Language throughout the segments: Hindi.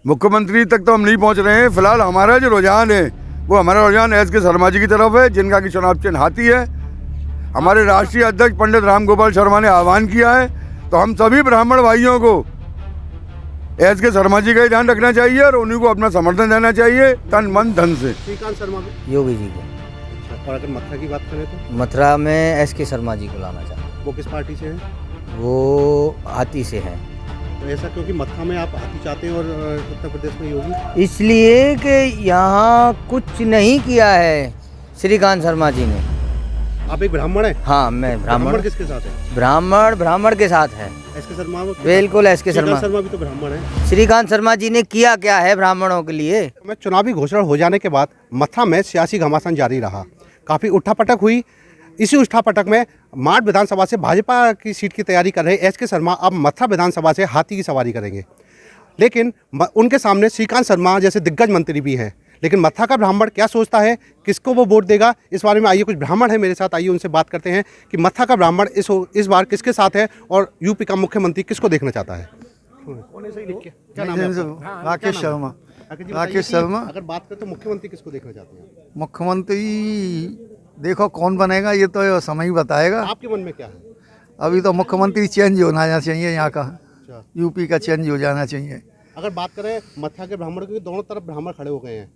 मुख्यमंत्री तक तो हम नहीं पहुंच रहे हैं। फिलहाल हमारा जो रुझान है वो हमारा रुझान एस के शर्मा जी की तरफ है, जिनका कि चुनाव चिन्ह हाथी है। हमारे राष्ट्रीय अध्यक्ष पंडित राम गोपाल शर्मा ने आह्वान किया है, तो हम सभी ब्राह्मण भाइयों को एस के शर्मा जी का ही ध्यान रखना चाहिए और उन्हीं को अपना समर्थन देना चाहिए तन मन धन से। श्रीकांत शर्मा में योगी जी को। अच्छा, और अगर मथुरा की बात करें तो मथुरा में एस के शर्मा जी को लाना चाहते हैं। वो किस पार्टी से हैं? वो हाथी से हैं। तो ऐसा क्योंकि मथुरा में आप हाथी चाहते हैं और उत्तर प्रदेश में योगी? इसलिए कि यहाँ कुछ नहीं किया है श्रीकांत शर्मा जी ने। आप एक ब्राह्मण हैं? हाँ, मैं ब्राह्मण। किसके साथ है? ब्राह्मण के साथ है। एस के शर्मा? बिल्कुल एस के शर्मा। शर्मा भी तो ब्राह्मण है। श्रीकांत शर्मा जी ने किया क्या है ब्राह्मणों के लिए? मैं चुनावी घोषणा हो जाने के बाद मथुरा में सियासी घमासान जारी रहा, काफ़ी उठापटक हुई। इसी उठापटक में माड़ विधानसभा से भाजपा की सीट की तैयारी कर रहे एस के शर्मा अब मथुरा विधानसभा से हाथी की सवारी करेंगे। लेकिन उनके सामने श्रीकांत शर्मा जैसे दिग्गज मंत्री भी हैं। लेकिन मथुरा का ब्राह्मण क्या सोचता है, किसको वो वोट देगा, इस बारे में आइए कुछ ब्राह्मण है मेरे साथ, आइए उनसे बात करते हैं कि मथुरा का ब्राह्मण इस बार किसके साथ है और यूपी का मुख्यमंत्री किसको देखना चाहता है। क्या नाम है आपका? राकेश शर्मा। राकेश शर्मा। अगर बात करें तो मुख्यमंत्री किसको देखना चाहते हैं? मुख्यमंत्री देखो कौन बनेगा ये तो समय ही बताएगा। आपके मन में क्या है? अभी तो मुख्यमंत्री चेंज होना चाहिए, यहाँ का अच्छा। यूपी का चेंज हो जाना चाहिए। अगर बात करें मथुरा के ब्राह्मण की, दोनों तरफ ब्राह्मण खड़े हो गए हैं,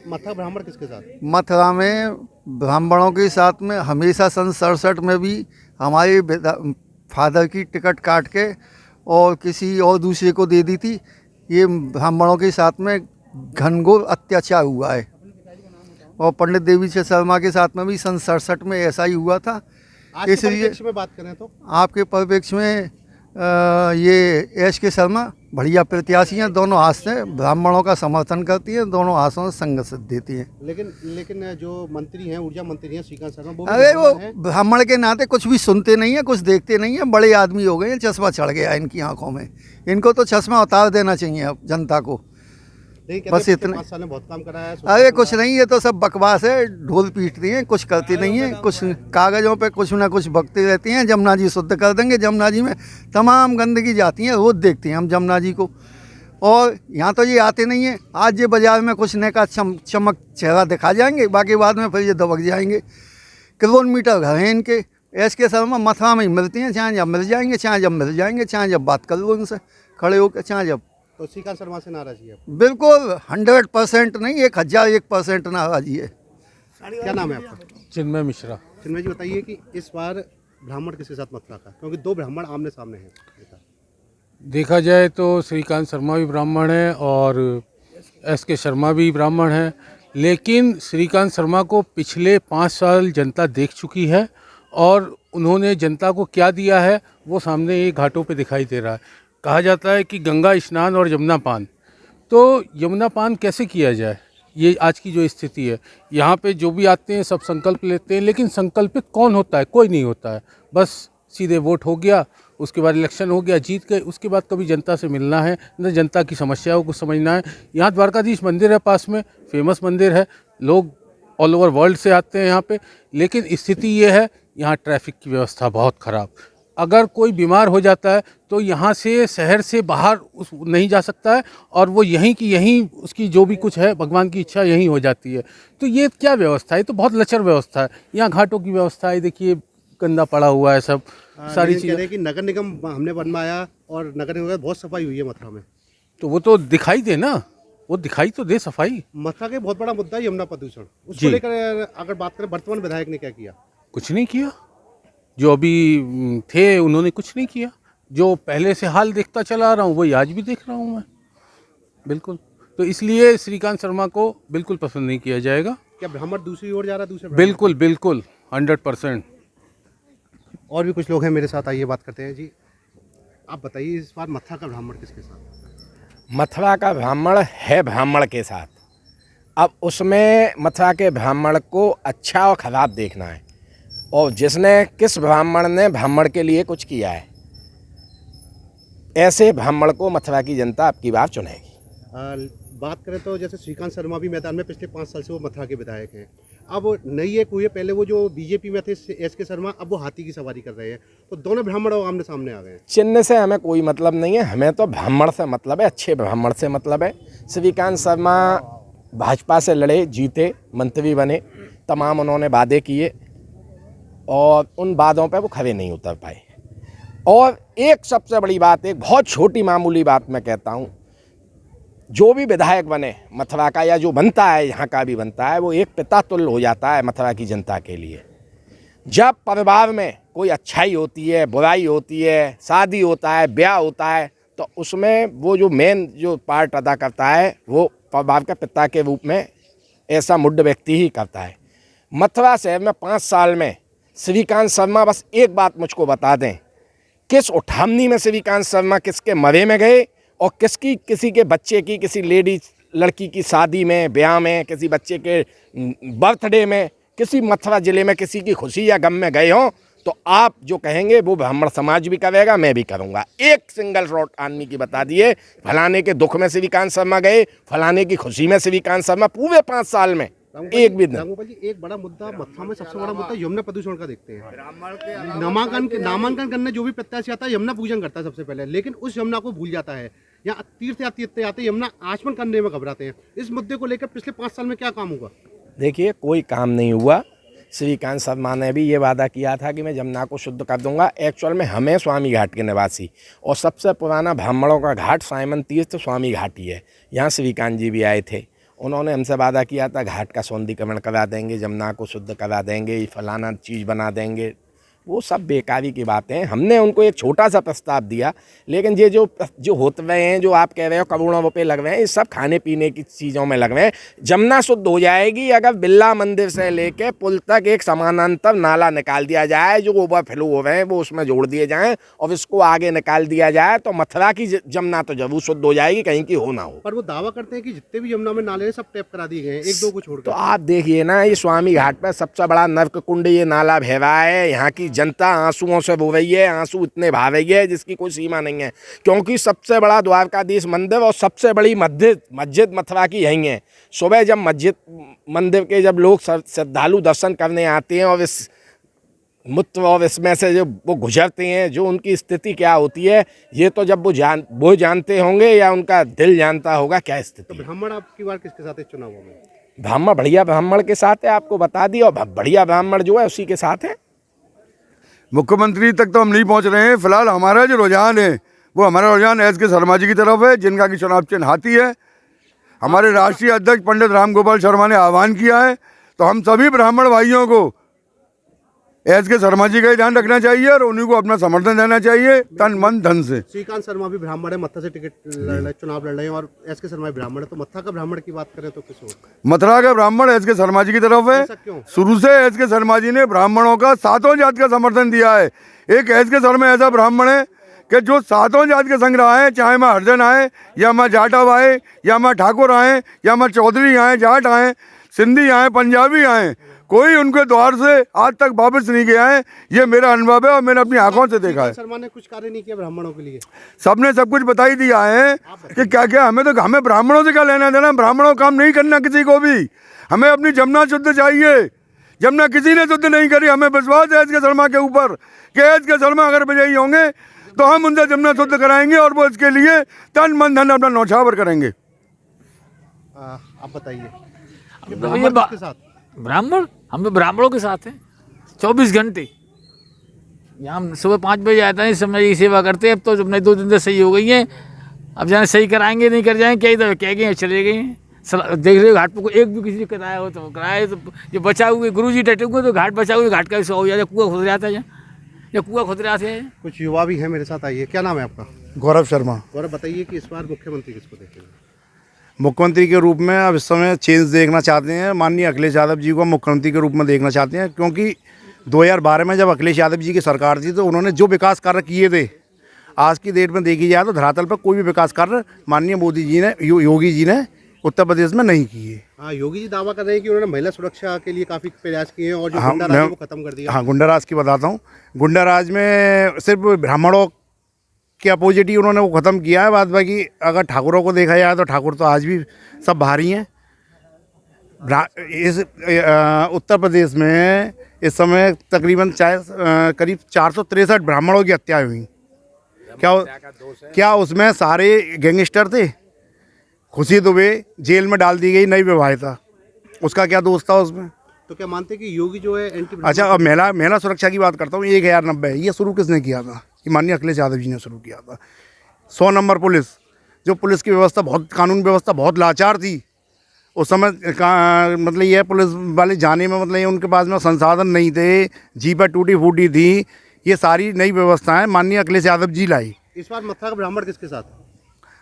मथुरा ब्राह्मण किसके साथ? मथुरा में ब्राह्मणों के साथ में हमेशा सन 67 में भी हमारे फादर की टिकट काट के और किसी और दूसरे को दे दी थी। ये ब्राह्मणों के साथ में घनघोर अत्याचार हुआ है और पंडित देवी शर्मा के साथ में भी सन 67 में ऐसा ही हुआ था। इसलिए में बात करें तो आपके परिप्रेक्ष्य में ये एस के शर्मा बढ़िया प्रत्याशी हैं। दोनों हाथ से ब्राह्मणों का समर्थन करती हैं, दोनों हाथों से संघर्ष देती हैं। लेकिन जो मंत्री हैं, ऊर्जा मंत्री हैं श्रीकांत शर्मा, अरे वो ब्राह्मण के नाते कुछ भी सुनते नहीं है, कुछ देखते नहीं है। बड़े आदमी हो गए हैं, चश्मा चढ़ गया इनकी आंखों में। इनको तो चश्मा उतार देना चाहिए अब जनता को। बस इतना। 5 साल में बहुत काम कराया है। अरे कुछ नहीं, ये तो सब बकवास है, ढोल पीटती हैं, कुछ करती नहीं है। कुछ कागज़ों पे कुछ ना कुछ बकती रहती हैं। जमुना जी शुद्ध कर देंगे, जमुना जी में तमाम गंदगी जाती है, रोज़ देखते हैं हम जमुना जी को। और यहाँ तो ये आते नहीं हैं। आज ये बाज़ार में कुछ नए का चमक चेहरा दिखा जाएंगे, बाकी बाद में फिर ये दबक जाएंगे। किलोमीटर घर हैं इनके। एस के शर्मा मथुरा में ही मिलती हैं, चाहे जब मिल जाएंगे, चाहे जब मिल जाएंगे, चाहे जब बात कर लो उनसे खड़े होकर, चाहे जब। तो श्रीकांत शर्मा से नाराज़गी है? बिल्कुल 100% नहीं, 1001% नाराज़गी है। क्या नाम है आपका? चिन्मय मिश्रा। चिन्मय जी बताइए कि इस बार ब्राह्मण किसके साथ मथुरा का, क्योंकि 2 ब्राह्मण आमने सामने हैं। देखा जाए तो श्रीकांत शर्मा भी ब्राह्मण है और एस के शर्मा भी ब्राह्मण है, लेकिन श्रीकांत शर्मा को पिछले 5 साल जनता देख चुकी है और उन्होंने जनता को क्या दिया है वो सामने ये घाटों पे दिखाई दे रहा है। कहा जाता है कि गंगा स्नान और यमुना पान, तो यमुना पान कैसे किया जाए, ये आज की जो स्थिति है। यहाँ पे जो भी आते हैं सब संकल्प लेते हैं, लेकिन संकल्पित कौन होता है? कोई नहीं होता है। बस सीधे वोट हो गया, उसके बाद इलेक्शन हो गया, जीत गए, उसके बाद कभी जनता से मिलना है न जनता की समस्याओं को समझना है। यहाँ द्वारकाधीश मंदिर है पास में, फेमस मंदिर है, लोग ऑल ओवर वर्ल्ड से आते हैं यहाँ पे, लेकिन स्थिति ये है यहाँ ट्रैफिक की व्यवस्था बहुत ख़राब। अगर कोई बीमार हो जाता है तो यहाँ से शहर से बाहर नहीं जा सकता है और वो यहीं की यहीं उसकी जो भी कुछ है भगवान की इच्छा यहीं हो जाती है। तो ये क्या व्यवस्था है? ये तो बहुत लचर व्यवस्था है। यहाँ घाटों की व्यवस्था है, देखिए गंदा पड़ा हुआ है सब, सारी चीज़ें। कि नगर निगम हमने बनवाया और नगर निगम में बहुत सफाई हुई है मथुरा में, तो वो तो दिखाई दे ना, वो दिखाई तो दे सफाई। मथुरा का बहुत बड़ा मुद्दा है यमुना प्रदूषण, उसको लेकर अगर बात करें वर्तमान विधायक ने क्या किया? कुछ नहीं किया। जो अभी थे उन्होंने कुछ नहीं किया। जो पहले से हाल देखता चला आ रहा हूँ वही आज भी देख रहा हूँ मैं, बिल्कुल। तो इसलिए श्रीकांत शर्मा को बिल्कुल पसंद नहीं किया जाएगा। क्या ब्राह्मण दूसरी ओर जा रहा है? दूसरे बिल्कुल बिल्कुल 100%। और भी कुछ लोग हैं मेरे साथ, आइए बात करते हैं। जी आप बताइए इस बार मथुरा का ब्राह्मण किसके साथ? मथुरा का ब्राह्मण है ब्राह्मण के साथ। अब उसमें मथुरा के ब्राह्मण को अच्छा और ख़राब देखना है, और जिसने किस ब्राह्मण ने ब्राह्मण के लिए कुछ किया है, ऐसे ब्राह्मण को मथुरा की जनता आपकी बार चुनेगी। बात करें तो जैसे श्रीकांत शर्मा भी मैदान में पिछले 5 साल से वो मथुरा के विधायक हैं। अब नई एक हुई है, पहले वो जो बीजेपी में थे एस के शर्मा, अब वो हाथी की सवारी कर रहे हैं, तो दोनों ब्राह्मण आमने सामने आ गए हैं। चिन्ह से हमें कोई मतलब नहीं है, हमें तो ब्राह्मण से मतलब है, अच्छे ब्राह्मण से मतलब है। श्रीकांत शर्मा भाजपा से लड़े, जीते, मंत्री बने, तमाम उन्होंने वादे किए और उन वादों पे वो खरे नहीं उतर पाए। और एक सबसे बड़ी बात, एक बहुत छोटी मामूली बात मैं कहता हूँ, जो भी विधायक बने मथुरा का या जो बनता है यहाँ का भी बनता है, वो एक पिता तुल्य हो जाता है मथुरा की जनता के लिए। जब परिवार में कोई अच्छाई होती है, बुराई होती है, शादी होता है, ब्याह होता है, तो उसमें वो जो मेन जो पार्ट अदा करता है वो परिवार के पिता के रूप में ऐसा मुड्ढ व्यक्ति ही करता है। मथुरा शहर में 5 साल में श्रीकांत शर्मा बस एक बात मुझको बता दें, किस उठामनी में श्रीकांत शर्मा किसके मरे में गए और किसी के बच्चे की, किसी लेडी लड़की की शादी में, ब्याह में, किसी बच्चे के बर्थडे में, किसी मथुरा ज़िले में किसी की खुशी या गम में गए हों, तो आप जो कहेंगे वो ब्राह्मण समाज भी करेगा, मैं भी करूँगा। एक सिंगल शॉट आदमी की बता दिए, फलाने के दुख में श्रीकांत शर्मा गए, फलाने की खुशी में श्रीकांत शर्मा, पूरे 5 साल में एक भी दिन। रामगोपाल जी, एक बड़ा मुद्दा मथुरा में, सबसे बड़ा मुद्दा यमुना प्रदूषण का देखते हैं। नामांकन करने जो भी प्रत्याशी आता है यमुना पूजन करता है सबसे पहले, लेकिन उस यमुना को भूल जाता है। यहाँ तीर्थ यात्री यमुना आचमन करने में घबराते हैं। इस मुद्दे को लेकर पिछले 5 साल में क्या काम होगा? देखिए, कोई काम नहीं हुआ। श्रीकांत शर्मा ने भी ये वादा किया था कि मैं यमुना को शुद्ध कर दूंगा। एक्चुअल में हमें स्वामी घाट के निवासी और सबसे पुराना ब्राह्मणों का घाट साइमन तीर्थ स्वामी घाट ही है। यहाँ श्रीकांत जी भी आए थे, उन्होंने हमसे वादा किया था घाट का सौंदर्यीकरण करा देंगे, यमुना को शुद्ध करा देंगे, फलाना चीज़ बना देंगे। वो सब बेकारी की बातें हैं। हमने उनको एक छोटा सा प्रस्ताव दिया, लेकिन ये जो होते रहे हैं, जो आप कह रहे हो करोड़ों रुपए लग रहे हैं, ये सब खाने पीने की चीज़ों में लग रहे हैं। यमुना शुद्ध हो जाएगी अगर बिरला मंदिर से लेके पुल तक एक समानांतर नाला निकाल दिया जाए, जो ओवरफ्लो हो रहे हैं वो उसमें जोड़ दिए जाएं और इसको आगे निकाल दिया जाए, तो मथुरा की यमुना तो जरूर शुद्ध हो जाएगी, कहीं की हो ना हो। पर वो दावा करते हैं कि जितने भी यमुना में नाले हैं सब टैप करा दिए गए हैं, 1-2 को छोड़कर। तो आप देखिए ना, ये स्वामी घाट पर सबसे बड़ा नर्क कुंड ये नाला बह रहा है। यहाँ की जनता आंसुओं से रो रही है, आंसू इतने बहा रही है जिसकी कोई सीमा नहीं है, क्योंकि सबसे बड़ा द्वारकाधीश मंदिर और सबसे बड़ी मस्जिद मथुरा की यही है। सुबह जब मंदिर के जब लोग श्रद्धालु दर्शन करने आते हैं और इस मूत्र और इसमें से जो वो गुजरते हैं, जो उनकी स्थिति क्या होती है, ये तो जब वो जानते होंगे या उनका दिल जानता होगा क्या स्थिति। तो ब्राह्मण आपकी बार किसके साथ है चुनाव में? ब्राह्मण बढ़िया ब्राह्मण के साथ है, आपको बता दिया, और बढ़िया ब्राह्मण जो है उसी के साथ है। मुख्यमंत्री तक तो हम नहीं पहुंच रहे हैं। फिलहाल हमारा जो रुझान है वो हमारा रुझान एस के शर्मा जी की तरफ है, जिनका कि चुनाव चिन्ह हाथी है। हमारे राष्ट्रीय अध्यक्ष पंडित राम गोपाल शर्मा ने आह्वान किया है, तो हम सभी ब्राह्मण भाइयों को एस के शर्मा जी का ही ध्यान रखना चाहिए और उन्हीं को अपना समर्थन देना चाहिए तन मन धन से। श्रीकांत शर्मा भी ब्राह्मण है, मथुरा से चुनाव लड़ रहे हैं, और एस के शर्मा भी ब्राह्मण है, तो मथुरा का ब्राह्मण की बात करें तो किस हो? मथुरा का ब्राह्मण एस के शर्मा जी की तरफ है। शुरू से एस के शर्मा जी ने ब्राह्मणों का 7 जात का समर्थन दिया है। एक एस के शर्मा ऐसा ब्राह्मण है कि जो 7 जात के संग रहा है, चाहे मैं हरिजन आए या मैं जाटव आए या मैं ठाकुर आए या मैं चौधरी आए, जाट आए, सिंधी आए, पंजाबी आए, कोई उनके द्वार से आज तक वापस नहीं गया है। ये मेरा अनुभव है और मैंने अपनी आंखों से देखा है। शर्मा ने कुछ कार्य नहीं किया ब्राह्मणों के लिए? सबने सब कुछ बता ही दिया है कि क्या क्या हमें ब्राह्मणों से क्या लेना देना। ब्राह्मणों काम नहीं करना किसी को भी। हमें अपनी जमुना शुद्ध चाहिए। जमुना किसी ने शुद्ध नहीं करी। हमें विश्वास है एस के शर्मा के ऊपर कि एस के शर्मा अगर विजयी होंगे तो हम उनसे जमुना शुद्ध कराएंगे और वो इसके लिए तन मन धन अपना न्यौछावर करेंगे। आप बताइए। ब्राह्मण, हम तो ब्राह्मणों के साथ हैं 24 घंटे। यहाँ सुबह 5 बजे आता है, इस समय की सेवा करते हैं। अब तो अपने 2 दिन से सही हो गई हैं, अब जाने सही कराएंगे नहीं कर जाएंगे, कई दफ़े कह गए चले गए हैं। देख रहे हो घाट पर एक भी किसी ने कराया हो तो कराए, तो जो बचा हुए गुरु जी डटे हुए तो घाट बचा हुए, घाट का भी 100 हो जाता है, कुआं खुद जाता है या कुआं खुद रहा है। कुछ युवा भी हैं मेरे साथ, आइए। क्या नाम है आपका? गौरव शर्मा। गौरव, बताइए कि इस बार मुख्यमंत्री किसको देखेंगे? मुख्यमंत्री के रूप में अब इस समय चेंज देखना चाहते हैं। माननीय अखिलेश यादव जी को मुख्यमंत्री के रूप में देखना चाहते हैं, क्योंकि 2012 में जब अखिलेश यादव जी की सरकार थी तो उन्होंने जो विकास कार्य किए थे, आज की डेट में देखी जाए तो धरातल पर कोई भी विकास कार्य माननीय मोदी जी ने, योगी जी ने उत्तर प्रदेश में नहीं किए। हाँ, योगी जी दावा कर रहे हैं कि उन्होंने महिला सुरक्षा के लिए काफ़ी प्रयास किए हैं और जो गुंडाराज है वो खत्म कर दिया। हाँ, गुंडाराज की बताता हूँ। गुंडाराज में सिर्फ ब्राह्मणों के अपोजिट ही उन्होंने वो ख़त्म किया है। बात बाकी अगर ठाकुरों को देखा जाए तो ठाकुर तो आज भी सब भारी हैं। इस उत्तर प्रदेश में इस समय तकरीबन करीब 463 ब्राह्मणों की हत्या हुई। क्या उसमें सारे गैंगस्टर थे? खुशी दुबे जेल में डाल दी गई, नई विवाहिता, उसका क्या दोष था उसमें? तो क्या मानते हैं कि योगी जो है एंटी अच्छा, अब महिला सुरक्षा की बात करता हूँ। 1090 ये शुरू किसने किया था? ये माननीय अखिलेश यादव जी ने शुरू किया था। 100 नंबर पुलिस, जो पुलिस की व्यवस्था बहुत, कानून व्यवस्था बहुत लाचार थी उस समय मतलब ये पुलिस वाले जाने में, मतलब ये उनके पास में संसाधन नहीं थे, जीपें टूटी फूटी थी। ये सारी नई व्यवस्थाएं माननीय अखिलेश यादव जी लाई। इस बार मथुरा का ब्राह्मण किसके साथ?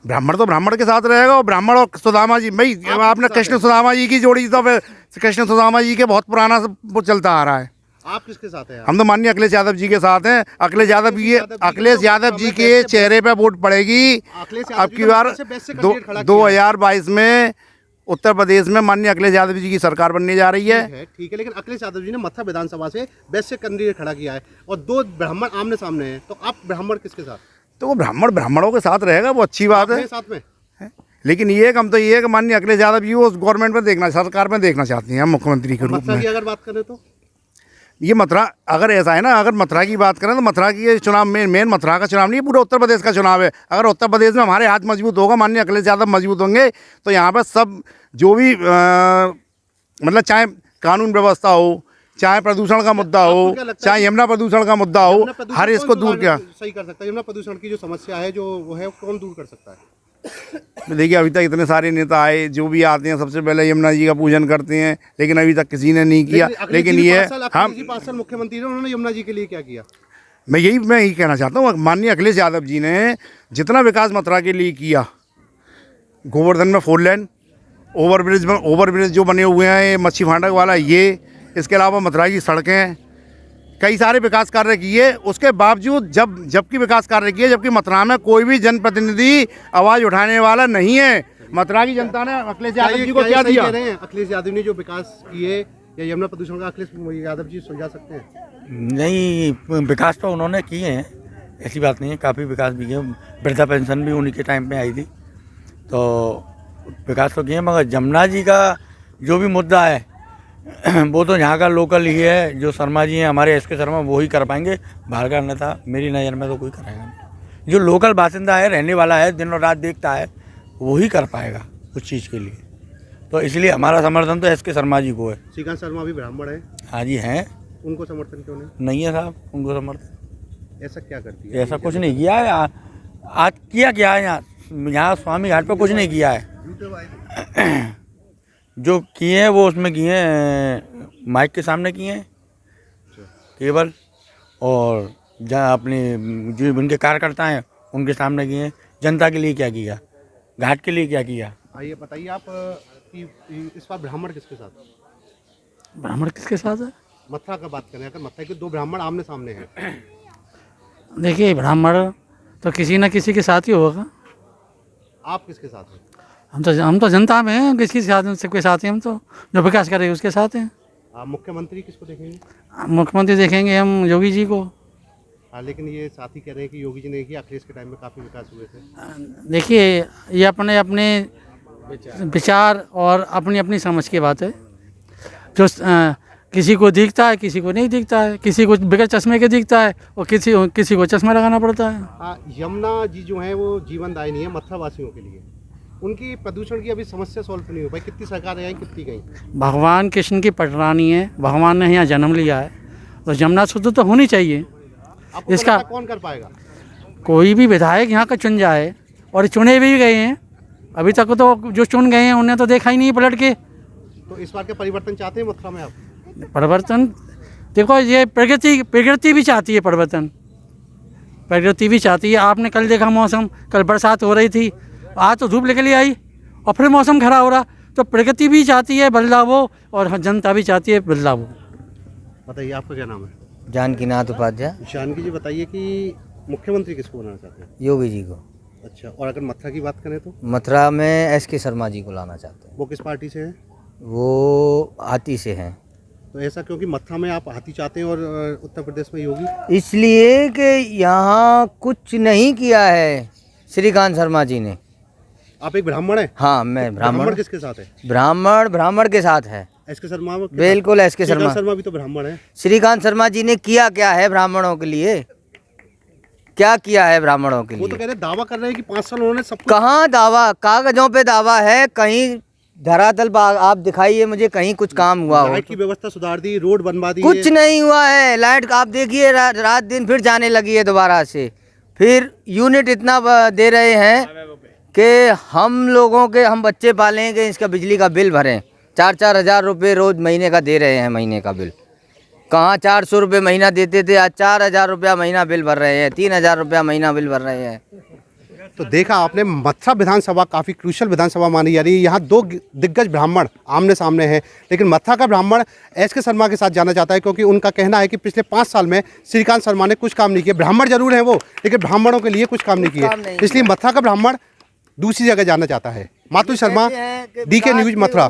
ब्राह्मण तो ब्राह्मण के साथ रहेगा, और ब्राह्मण और सुदामा जी, भाई आपने कृष्ण सुदामा जी की जोड़ी, तो फिर कृष्ण सुदामा जी के बहुत पुराना वो चलता आ रहा है। आप किसके साथ हैं? हम तो माननीय अखिलेश यादव जी के साथ हैं। अखिलेश यादव जी के चेहरे पे वोट पड़ेगी अब की बार। 2022 में उत्तर प्रदेश में माननीय अखिलेश यादव जी की सरकार बनने जा रही है। ठीक है, लेकिन अखिलेश यादव जी ने मथुरा विधानसभा से बेस्ट कैंडिडेट खड़ा किया है और 2 ब्राह्मण आमने सामने हैं, तो आप ब्राह्मण किसके साथ? तो वो ब्राह्मणों के साथ रहेगा, वो अच्छी बात है साथ में। लेकिन ये हम तो ये कि माननीय अखिलेश यादव जी उस गवर्नमेंट में देखना, सरकार में देखना चाहती हैं मुख्यमंत्री के रूप मथुरा में। की अगर बात करें तो ये मथुरा, अगर ऐसा है ना, अगर मथुरा की बात करें तो मथुरा की ये चुनाव मेन मथुरा का चुनाव नहीं, पूरे उत्तर प्रदेश का चुनाव है। अगर उत्तर प्रदेश में हमारे हाथ मजबूत होगा, माननीय अखिलेश यादव मजबूत होंगे, तो यहाँ पर सब जो भी मतलब चाहे कानून व्यवस्था हो, चाहे प्रदूषण का मुद्दा हो, चाहे यमुना प्रदूषण का मुद्दा हो, हर इसको दूर किया। सही कर सकता है यमुना प्रदूषण की जो समस्या है, जो वो है, कौन दूर कर सकता है? देखिए, अभी तक इतने सारे नेता आए, जो भी आते हैं सबसे पहले यमुना जी का पूजन करते हैं, लेकिन अभी तक किसी ने नहीं किया। लेकिन ये हम 5 साल मुख्यमंत्री रहे, उन्होंने यमुना जी के लिए क्या किया? मैं यही कहना चाहता हूँ, माननीय अखिलेश यादव जी ने जितना विकास मथुरा के लिए किया, गोवर्धन में 4 लेन, ओवरब्रिज जो बने हुए हैं, ये मच्छी फाटक वाला, ये इसके अलावा मथुरा की सड़कें, कई सारे विकास कार्य किए। उसके बावजूद जबकि विकास कार्य किए, जबकि मथुरा में कोई भी जनप्रतिनिधि आवाज़ उठाने वाला नहीं है। मथुरा की जनता ने अखिलेश यादव जी को क्या दिया? अखिलेश यादव ने जो विकास किए या यमुना प्रदूषण का अखिलेश यादव जी सुलझा सकते हैं? नहीं, विकास तो उन्होंने किए हैं, ऐसी बात नहीं है, काफ़ी विकास भी किए। वृद्धा पेंशन भी उन्हीं के टाइम पे आई थी, तो विकास तो किए। मगर जमुना जी का जो भी मुद्दा है वो तो यहाँ का लोकल ही है, जो शर्मा जी हैं हमारे SK शर्मा, वो ही कर पाएंगे। बाहर का नेता मेरी नज़र में तो कोई कराएगा नहीं। जो लोकल बासिंदा है, रहने वाला है, दिन और रात देखता है, वो ही कर पाएगा उस चीज़ के लिए। तो इसलिए हमारा समर्थन तो SK शर्मा जी को है। श्रीकांत शर्मा भी ब्राह्मण है। हाँ जी हैं। उनको समर्थन क्यों नहीं है साहब? उनको समर्थन ऐसा क्या करती है? ऐसा कुछ नहीं किया है। आज किया है यहाँ स्वामी घाट पर कुछ नहीं किया है। जो किए हैं वो उसमें किए हैं, माइक के सामने किए हैं केवल, और जहाँ अपने जो उनके कार्यकर्ता हैं उनके सामने किए हैं। जनता के लिए क्या किया, घाट के लिए क्या किया? आइए बताइए आप कि इस बार ब्राह्मण किसके साथ? ब्राह्मण किसके साथ है? मथुरा का बात करें, अगर मथुरा के 2 ब्राह्मण आमने सामने हैं, देखिए ब्राह्मण तो किसी न किसी के साथ ही होगा। आप किसके साथ हैं? हम तो जनता में हैं, किसके साथ, सबके साथ हैं। हम तो जो विकास करे उसके साथ हैं। आप मुख्यमंत्री किसको देखेंगे? मुख्यमंत्री देखेंगे हम योगी जी को। हाँ, लेकिन ये साथी कह रहे हैं कि योगी जी ने किया, अखिलेश के टाइम में काफ़ी विकास हुए थे। देखिए, ये अपने अपने विचार और अपनी अपनी समझ की बात है। जो किसी को दिखता है, किसी को नहीं दिखता है, किसी को बगैर चश्मे के दिखता है और किसी को चश्मा लगाना पड़ता है। यमुना जी जो है वो जीवनदायिनी है मथुरा वासियों के लिए। उनकी प्रदूषण की अभी समस्या सॉल्व नहीं हो पाई। कितनी सरकारें आई, कितनी गई। भगवान कृष्ण की पटरानी है, भगवान ने यहाँ जन्म लिया है, तो यमुना शुद्ध तो होनी चाहिए। इसका कौन कर पाएगा? कोई भी विधायक यहाँ का चुन जाए, और चुने भी गए हैं। अभी तक तो जो चुन गए हैं उन्हें तो देखा ही नहीं पलट के। तो इस बार के परिवर्तन चाहते हैं मथुरा में आप? परिवर्तन देखो, ये प्रकृति भी चाहती है परिवर्तन, प्रकृति भी चाहती है। आपने कल देखा मौसम, कल बरसात हो रही थी, आज तो धूप निकली आई और फिर मौसम खराब हो रहा। तो प्रकृति भी चाहती है बदलाव हो और जनता भी चाहती है बदलाव हो। बताइए आपका क्या नाम है? जानकीनाथ उपाध्याय। जानकी जी, बताइए कि मुख्यमंत्री किसको बनाना चाहते हैं? योगी जी को। अच्छा, और अगर मथुरा की बात करें तो? मथुरा में SK शर्मा जी को लाना चाहते हैं। वो किस पार्टी से हैं? वो हाथी से हैं। तो ऐसा क्योंकि मथुरा में आप हाथी चाहते हैं और उत्तर प्रदेश में योगी? इसलिए कि यहाँ कुछ नहीं किया है श्रीकांत शर्मा जी ने। आप एक ब्राह्मण हैं? हाँ मैं ब्राह्मण। किसके साथ है? ब्राह्मण के साथ है। एसके शर्मा बिल्कुल एसके श्रीकांत शर्मा। शर्मा भी तो ब्राह्मण है। श्रीकांत शर्मा जी ने किया क्या है ब्राह्मणों के लिए? क्या किया है ब्राह्मणों के वो तो लिए? कह रहे दावा कर रहे हैं कि 5 साल उन्होंने सब कुछ। कहाँ दावा? कागजों पे दावा है, कहीं धरातल आप दिखाइए मुझे कहीं कुछ काम हुआ हो। लाइट की व्यवस्था सुधार दी, रोड बनवा दी, कुछ नहीं हुआ है। लाइट आप देखिए रात दिन फिर जाने लगी है दोबारा से। फिर यूनिट इतना दे रहे हैं कि हम बच्चे पालें कि इसका बिजली का बिल भरें। 4-4 हज़ार रुपये रोज़ महीने का दे रहे हैं। महीने का बिल कहाँ 400 रुपये महीना देते थे, आज 4,000 रुपया महीना बिल भर रहे हैं, 3,000 रुपया महीना बिल भर रहे हैं। तो देखा आपने, मथुरा विधानसभा काफ़ी क्रूशल विधानसभा मानी जा रही है। यहाँ 2 दिग्गज ब्राह्मण आमने सामने हैं, लेकिन मथुरा का ब्राह्मण एसके शर्मा के साथ जाना चाहता है, क्योंकि उनका कहना है कि पिछले 5 साल में श्रीकांत शर्मा ने कुछ काम नहीं किया। ब्राह्मण जरूर हैं वो, लेकिन ब्राह्मणों के लिए कुछ काम नहीं किए, इसलिए मथुरा का ब्राह्मण दूसरी जगह जाना चाहता है। मातु शर्मा, DK न्यूज़, मथुरा।